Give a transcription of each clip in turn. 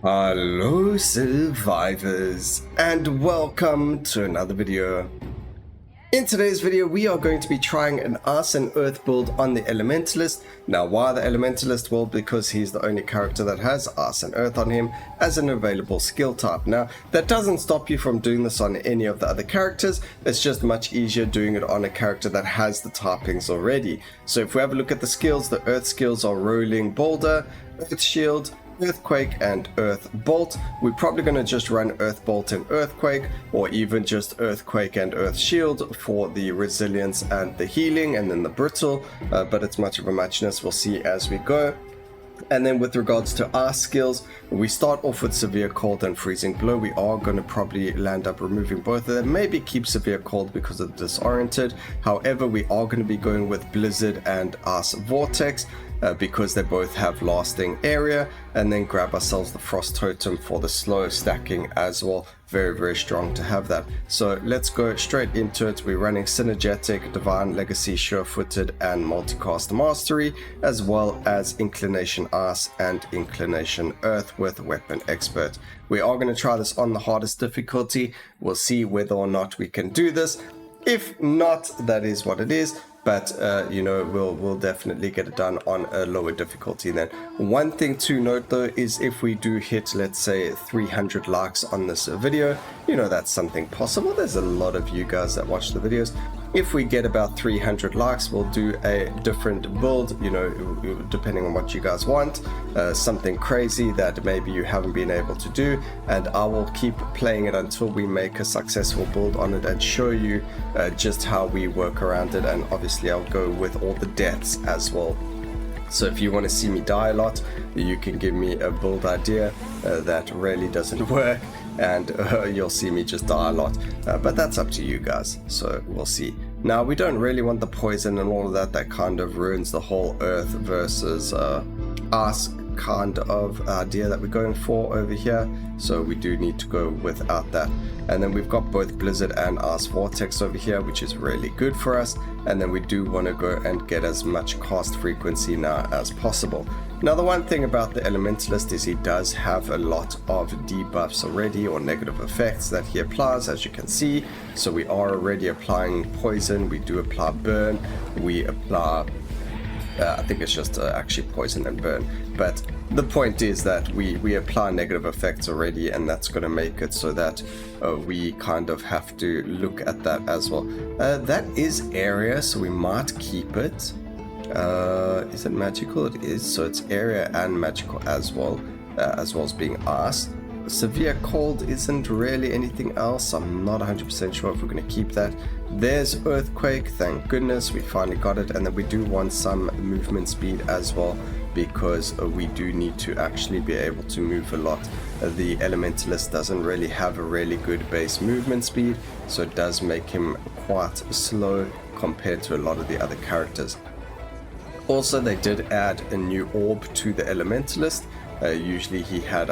Hello survivors, and welcome to another video. In today's video we are going to be trying an Ice and Earth build on the Elementalist. Now why the Elementalist? Well, because he's the only character that has Ice and Earth on him as an available skill type. Now that doesn't stop you from doing this on any of the other characters, it's just much easier doing it on a character that has the typings already. So if we have a look at the skills, the Earth skills are Rolling Boulder, Earth Shield, Earthquake and Earth Bolt. We're probably going to just run Earth Bolt and Earthquake, or even just Earthquake and Earth Shield for the resilience and the healing, and then the brittle, but it's much of a muchness. We'll see as we go. And then with regards to our skills, we start off with Severe Cold and Freezing Blow. We are going to probably land up removing both of them, maybe keep Severe Cold because of Disoriented. However, we are going to be going with Blizzard and Ice Vortex, because they both have lasting area, and then grab ourselves the Frost Totem for the slow stacking as well. Very strong to have that. So let's go straight into it. We're running Synergetic, Divine Legacy, Sure-Footed and Multicast Mastery, as well as Inclination Ice and Inclination Earth with Weapon Expert. We are going to try this on the hardest difficulty. We'll see whether or not we can do this. If not, that is what it is. But we'll definitely get it done on a lower difficulty then. One thing to note though is if we do hit, let's say, 300 likes on this video, that's something possible. There's a lot of you guys that watch the videos. If we get about 300 likes, we'll do a different build, depending on what you guys want, something crazy that maybe you haven't been able to do, and I will keep playing it until we make a successful build on it and show you just how we work around it. And obviously I'll go with all the deaths as well. So if you want to see me die a lot, you can give me a build idea that really doesn't work, and you'll see me just die a lot, but that's up to you guys, so we'll see. Now we don't really want the poison and all of that kind of ruins the whole Earth versus Ice kind of idea that we're going for over here, so we do need to go without that. And then we've got both Blizzard and Ice Vortex over here, which is really good for us, and then we do want to go and get as much cast frequency now as possible. Now the one thing about the Elementalist is he does have a lot of debuffs already, or negative effects that he applies, as you can see. So we are already applying poison, we do apply burn, we apply I think it's just actually poison and burn, but the point is that we apply negative effects already, and that's going to make it so that we kind of have to look at that as well. That is area, so we might keep it. Is it magical? It is, so it's area and magical as well as being ice. Severe Cold isn't really anything else. I'm not 100% sure if we're going to keep that. There's Earthquake, thank goodness we finally got it. And then we do want some movement speed as well, because we do need to actually be able to move a lot. The Elementalist doesn't really have a really good base movement speed, so it does make him quite slow compared to a lot of the other characters. Also, they did add a new orb to the Elementalist. Usually he had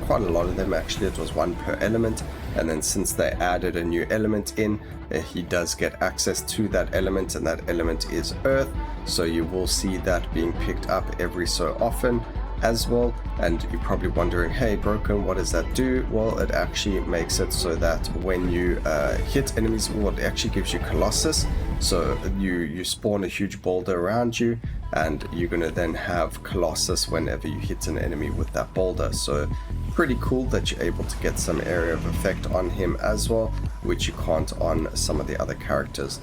quite a lot of them actually. It was one per element, and then since they added a new element in, he does get access to that element, and that element is Earth, so you will see that being picked up every so often as well. And you're probably wondering, hey Broken, what does that do? Well, it actually makes it so that when you hit enemies, it actually gives you Colossus, so you spawn a huge boulder around you, and you're gonna then have Colossus whenever you hit an enemy with that boulder. So pretty cool that you're able to get some area of effect on him as well, which you can't on some of the other characters.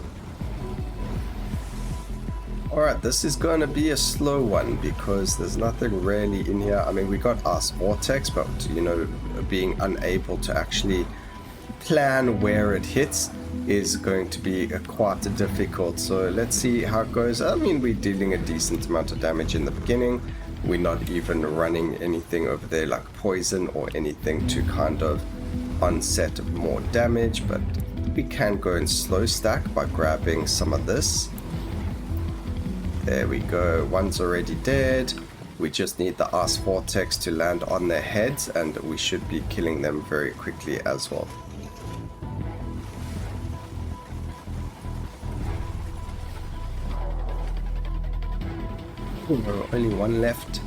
Alright, this is going to be a slow one because there's nothing really in here. I mean, we got Ice Vortex, but being unable to actually plan where it hits is going to be quite difficult. So let's see how it goes. I mean, we're dealing a decent amount of damage in the beginning. We're not even running anything over there like poison or anything to kind of onset more damage, but we can go and slow stack by grabbing some of this. There we go, one's already dead. We just need the Ice Vortex to land on their heads, and we should be killing them very quickly as well. Ooh, only one left.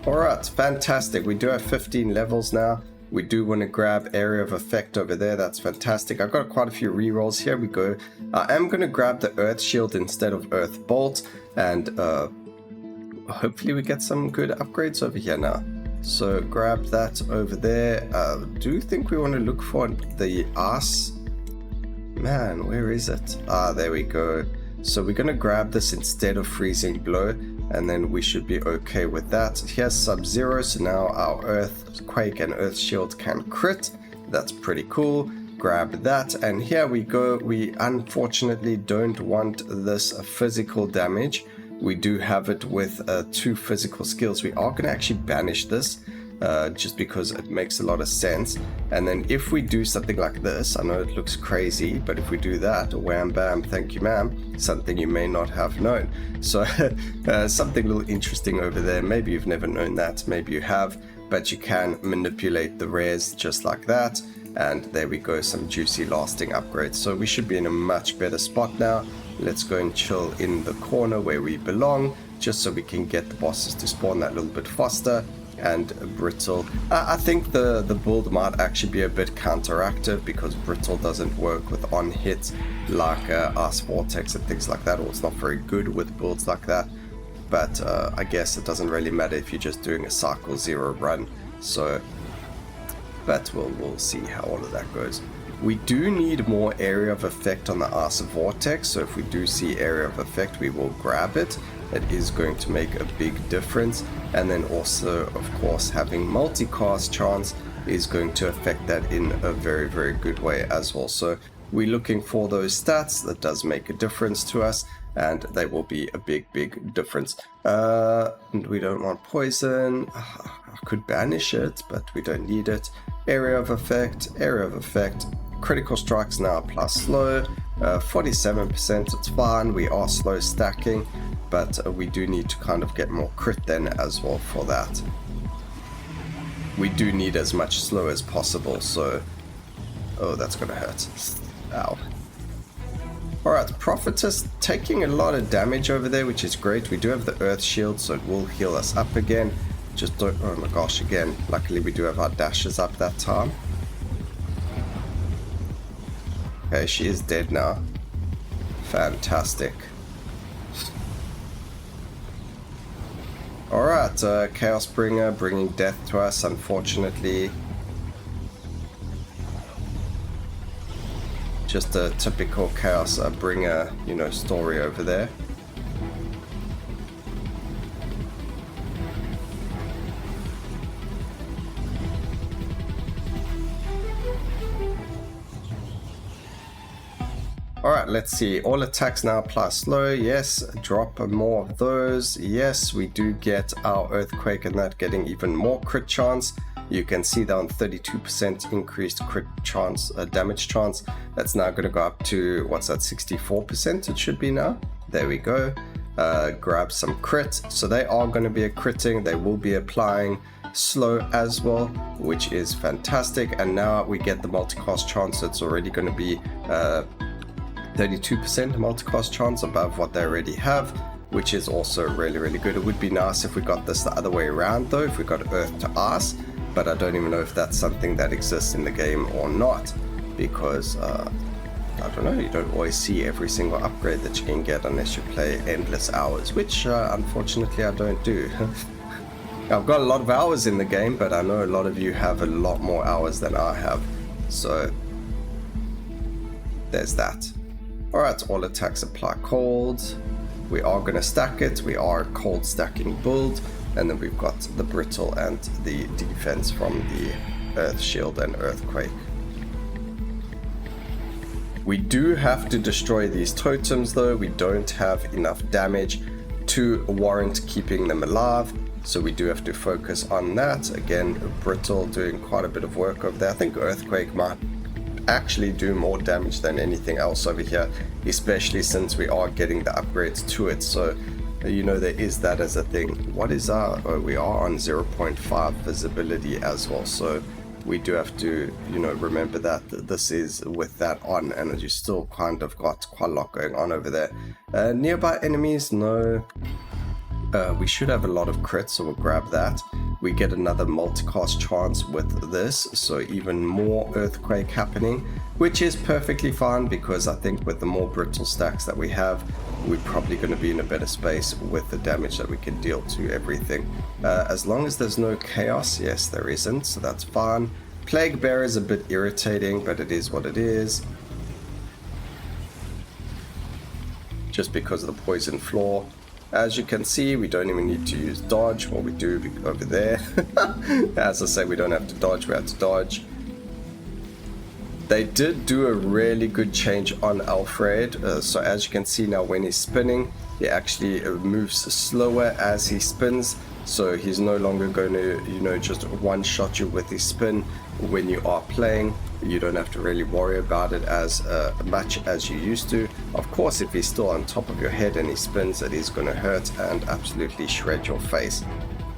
Alright, fantastic. We do have 15 levels now. We do want to grab area of effect over there. That's fantastic. I've got quite a few rerolls. Here we go. I am going to grab the earth shield instead of earth bolt, and hopefully we get some good upgrades over here now. So grab that over there. Do think we want to look for the ass? Man, where is it? Ah, there we go. So we're going to grab this instead of freezing blow, and then we should be okay with that. Here's Sub-Zero, so now our Earthquake and Earth Shield can crit. That's pretty cool. Grab that, and here we go. We unfortunately don't want this physical damage. We do have it with 2 physical skills. We are going to actually banish this. Just because it makes a lot of sense. And then if we do something like this, I know it looks crazy, but if we do that, wham bam, thank you ma'am, something you may not have known. So something a little interesting over there. Maybe you've never known that, maybe you have, but you can manipulate the rares just like that. And there we go, some juicy lasting upgrades. So we should be in a much better spot now. Let's go and chill in the corner where we belong, just so we can get the bosses to spawn that little bit faster. And brittle, I think the build might actually be a bit counteractive, because brittle doesn't work with on hit like Ice Vortex and things like that, or it's not very good with builds like that. But I guess it doesn't really matter if you're just doing a cycle 0 run. So, but we'll see how all of that goes. We do need more area of effect on the Ice Vortex, so if we do see area of effect, we will grab it. It is going to make a big difference. And then also, of course, having multicast chance is going to affect that in a very, very good way as well. So we're looking for those stats. That does make a difference to us, and they will be a big, big difference. And we don't want poison. I could banish it, but we don't need it. Area of effect, critical strikes now plus slow, 47%, it's fine. We are slow stacking, but we do need to kind of get more crit then as well for that. We do need as much slow as possible, so... Oh, that's gonna hurt. Ow. Alright, Prophetess taking a lot of damage over there, which is great. We do have the Earth Shield, so it will heal us up again. Just don't... Oh my gosh, again. Luckily we do have our dashes up that time. Okay, she is dead now. Fantastic. Alright, Chaos Bringer bringing death to us, unfortunately. Just a typical Chaos Bringer, you know, story over there. Alright, let's see. All attacks now apply slow. Yes. Drop more of those. Yes, we do get our Earthquake and that getting even more crit chance. You can see down 32% increased crit chance, damage chance. That's now going to go up to, what's that, 64% it should be now. There we go. Grab some crit. So they are going to be a critting. They will be applying slow as well, which is fantastic. And now we get the multicast chance. It's already going to be 32% multicast chance above what they already have, which is also really, really good. It would be nice if we got this the other way around though, if we got Earth to Ice, but I don't even know if that's something that exists in the game or not, because I don't know, you don't always see every single upgrade that you can get unless you play endless hours, which unfortunately I don't do. I've got a lot of hours in the game, but I know a lot of you have a lot more hours than I have, so there's that. Alright, all attacks apply cold. We are going to stack it. We are a cold stacking build. And then we've got the brittle and the defense from the Earth Shield and Earthquake. We do have to destroy these totems though. We don't have enough damage to warrant keeping them alive. So we do have to focus on that. Again, brittle doing quite a bit of work over there. I think Earthquake might actually do more damage than anything else over here, especially since we are getting the upgrades to it. So you know, there is that as a thing. What is our... Oh, we are on 0.5 visibility as well, so we do have to, you know, remember that this is with that on, and you still kind of got quite a lot going on over there. Nearby enemies, no. We should have a lot of crits, so we'll grab that. We get another multicast chance with this, so even more earthquake happening, which is perfectly fine because I think with the more brittle stacks that we have, we're probably going to be in a better space with the damage that we can deal to everything. As long as there's no chaos, yes, there isn't, so that's fine. Plague Bear is a bit irritating, but it is what it is. Just because of the poison floor. As you can see, we don't even need to use dodge. Well, we do over there. As I say, we don't have to dodge, we have to dodge. They did do a really good change on Alfred. So as you can see now, when he's spinning, he actually moves slower as he spins. So he's no longer going to, you know, just one-shot you with his spin when you are playing. You don't have to really worry about it as much as you used to. Of course, if he's still on top of your head and he spins, it is going to hurt and absolutely shred your face.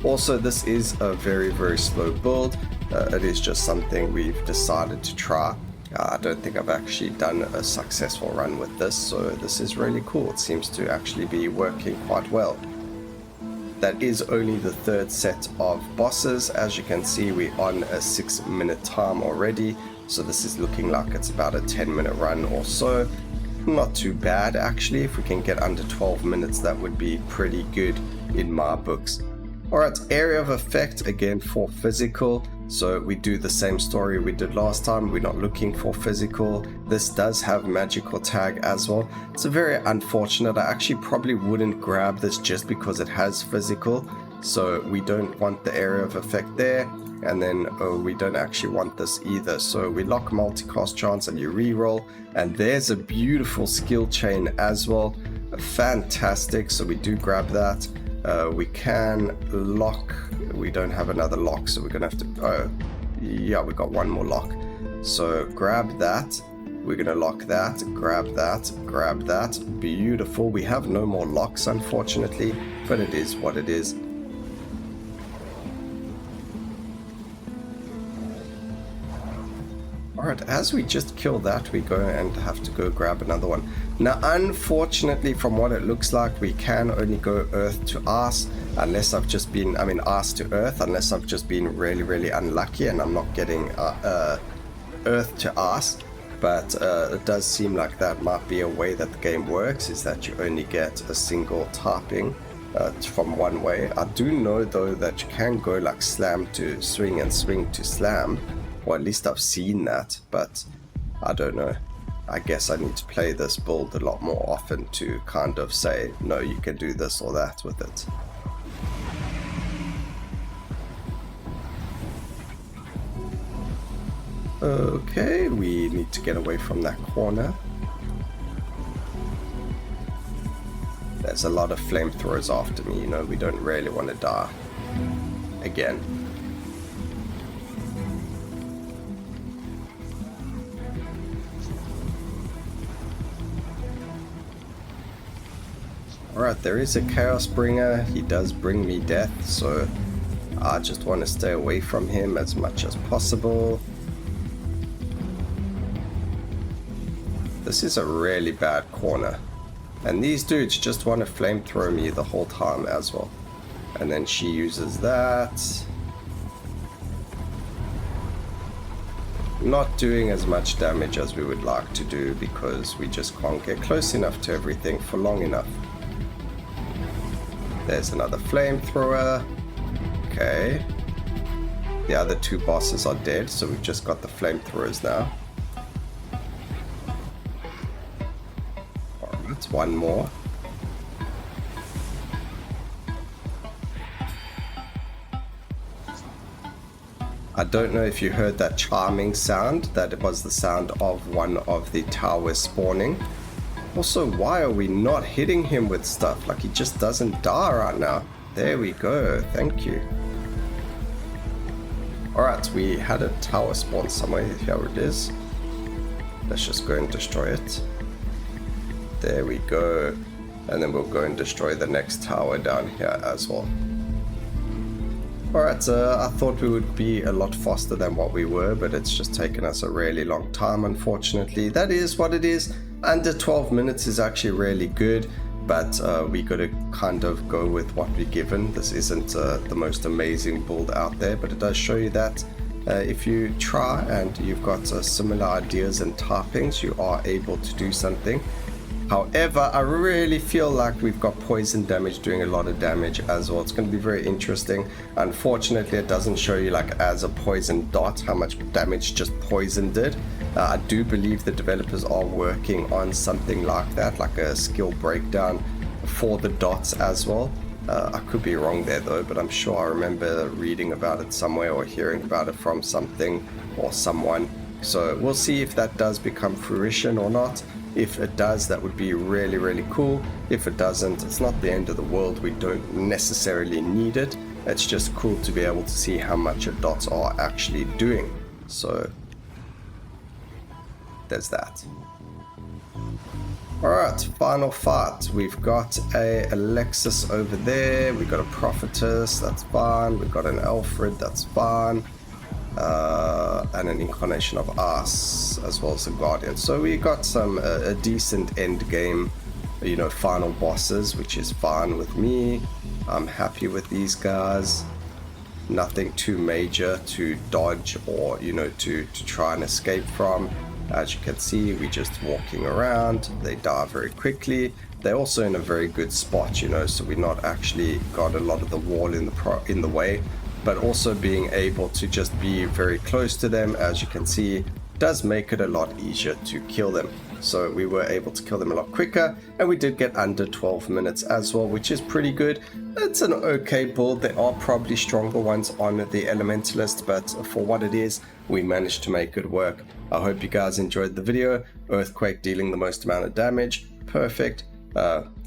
Also, this is a very, very slow build. It is just something we've decided to try. I don't think I've actually done a successful run with this, so this is really cool. It seems to actually be working quite well. That is only the third set of bosses. As you can see, we're on a 6-minute time already. So this is looking like it's about a 10-minute run or so. Not too bad actually. If we can get under 12 minutes, that would be pretty good in my books. Alright, area of effect again for physical. So we do the same story we did last time. We're not looking for physical. This does have magical tag as well. It's very unfortunate. I actually probably wouldn't grab this just because it has physical. So we don't want the area of effect there. And then we don't actually want this either. So we lock multicast chance and you reroll. And there's a beautiful skill chain as well. Fantastic. So we do grab that. We can lock. We don't have another lock, so we're gonna have to. Yeah, we got one more lock. So grab that. We're gonna lock that. Grab that. Grab that. Beautiful. We have no more locks, unfortunately, but it is what it is. Alright, as we just kill that, we go and have to go grab another one. Now, unfortunately, from what it looks like, we can only go earth to ice, unless I've just been, ice to earth, unless I've just been really, really unlucky and I'm not getting earth to ice. But it does seem like that might be a way that the game works, is that you only get a single typing from one way. I do know, though, that you can go like slam to swing and swing to slam. Or at least I've seen that, but I don't know. I guess I need to play this build a lot more often to kind of say, no, you can do this or that with it. Okay, we need to get away from that corner. There's a lot of flamethrowers after me, you know, we don't really want to die again. Alright, there is a Chaos Bringer. He does bring me death, so I just want to stay away from him as much as possible. This is a really bad corner. And these dudes just want to flamethrow me the whole time as well. And then she uses that. Not doing as much damage as we would like to do because we just can't get close enough to everything for long enough. There's another flamethrower. Okay. The other two bosses are dead, so we've just got the flamethrowers now. Alright, one more. I don't know if you heard that charming sound. That was the sound of one of the towers spawning. Also, why are we not hitting him with stuff? Like, he just doesn't die right now. There we go. Thank you. Alright, we had a tower spawn somewhere. Here it is. Let's just go and destroy it. There we go. And then we'll go and destroy the next tower down here as well. Alright, I thought we would be a lot faster than what we were, but it's just taken us a really long time, unfortunately. That is what it is. Under 12 minutes is actually really good. but we got to kind of go with what we're given. This isn't the most amazing build out there, but it does show you that if you try and you've got similar ideas and typings, you are able to do something. However, I really feel like we've got poison damage doing a lot of damage as well. It's going to be very interesting. Unfortunately, it doesn't show you like as a poison dot how much damage just poison did. I do believe the developers are working on something like that, like a skill breakdown for the dots as well. I could be wrong there though, but I'm sure I remember reading about it somewhere or hearing about it from something or someone. So we'll see if that does become fruition or not. If it does, that would be really, really cool. If it doesn't, it's not the end of the world. We don't necessarily need it. It's just cool to be able to see how much your dots are actually doing. So there's that. Alright, final fight. We've got a Alexis over there. We've got a Prophetess, that's fine. We've got an Alfred, that's fine. And an Incarnation of Us, as well as a Guardian. So we got some a decent end game, you know, final bosses, which is fine with me. I'm happy with these guys. Nothing too major to dodge or, you know, to try and escape from. As you can see, we're just walking around. They die very quickly. They're also in a very good spot, you know, so we're not actually got a lot of the wall in the way. But also being able to just be very close to them, as you can see, does make it a lot easier to kill them. So we were able to kill them a lot quicker, and we did get under 12 minutes as well, which is pretty good. It's an okay build. There are probably stronger ones on the Elementalist, but for what it is, we managed to make it work. I hope you guys enjoyed the video. Earthquake dealing the most amount of damage. Perfect.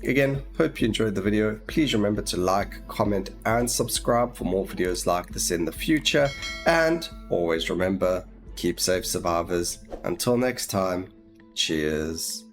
Again, hope you enjoyed the video. Please remember to like, comment, and subscribe for more videos like this in the future. And always remember, keep safe, survivors. Until next time, cheers.